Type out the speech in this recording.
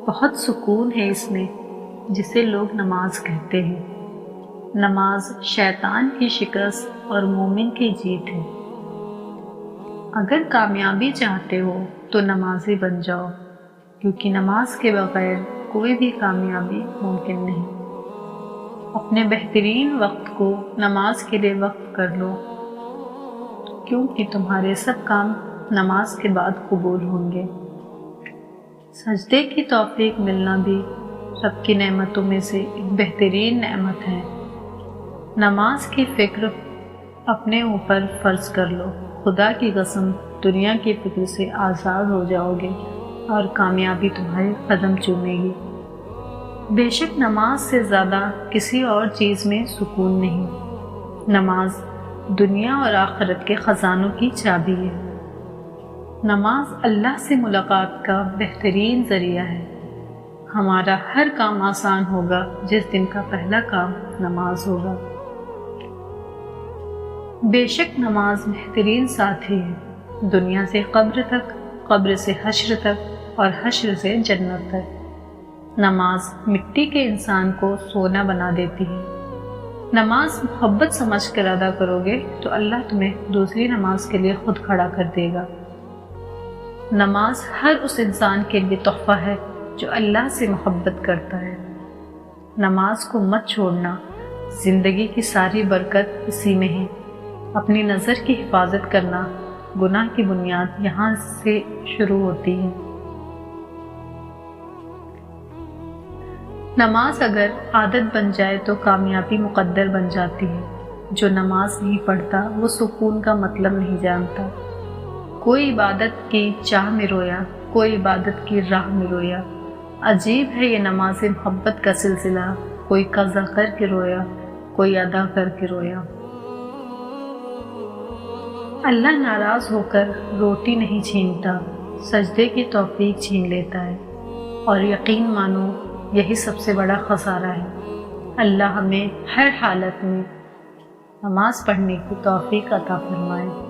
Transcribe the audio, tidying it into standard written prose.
بہت سکون ہے اس میں جسے لوگ نماز کہتے ہیں۔ نماز شیطان کی شکست اور مومن کی جیت ہے۔ اگر کامیابی چاہتے ہو تو نمازی بن جاؤ، کیونکہ نماز کے بغیر کوئی بھی کامیابی ممکن نہیں۔ اپنے بہترین وقت کو نماز کے لیے وقف کر لو، کیونکہ تمہارے سب کام نماز کے بعد قبول ہوں گے۔ سجدے کی توفیق ملنا بھی رب کی نعمتوں میں سے ایک بہترین نعمت ہے۔ نماز کی فکر اپنے اوپر فرض کر لو، خدا کی قسم دنیا کی فکر سے آزاد ہو جاؤ گے اور کامیابی تمہارے قدم چومے گی۔ بے شک نماز سے زیادہ کسی اور چیز میں سکون نہیں۔ نماز دنیا اور آخرت کے خزانوں کی چابی ہے۔ نماز اللہ سے ملاقات کا بہترین ذریعہ ہے۔ ہمارا ہر کام آسان ہوگا جس دن کا پہلا کام نماز ہوگا۔ بے شک نماز بہترین ساتھی ہے، دنیا سے قبر تک، قبر سے حشر تک اور حشر سے جنت تک۔ نماز مٹی کے انسان کو سونا بنا دیتی ہے۔ نماز محبت سمجھ کر ادا کرو گے تو اللہ تمہیں دوسری نماز کے لیے خود کھڑا کر دے گا۔ نماز ہر اس انسان کے لیے تحفہ ہے جو اللہ سے محبت کرتا ہے۔ نماز کو مت چھوڑنا، زندگی کی ساری برکت اسی میں ہے۔ اپنی نظر کی حفاظت کرنا، گناہ کی بنیاد یہاں سے شروع ہوتی ہے۔ نماز اگر عادت بن جائے تو کامیابی مقدر بن جاتی ہے۔ جو نماز نہیں پڑھتا وہ سکون کا مطلب نہیں جانتا۔ کوئی عبادت کی چاہ میں رویا، کوئی عبادت کی راہ میں رویا۔ عجیب ہے یہ نماز محبت کا سلسلہ، کوئی قضا کر کے رویا، کوئی ادا کر کے رویا۔ اللہ ناراض ہو کر روٹی نہیں چھینتا، سجدے کی توفیق چھین لیتا ہے، اور یقین مانو یہی سب سے بڑا خسارہ ہے۔ اللہ ہمیں ہر حالت میں نماز پڑھنے کی توفیق عطا فرمائے۔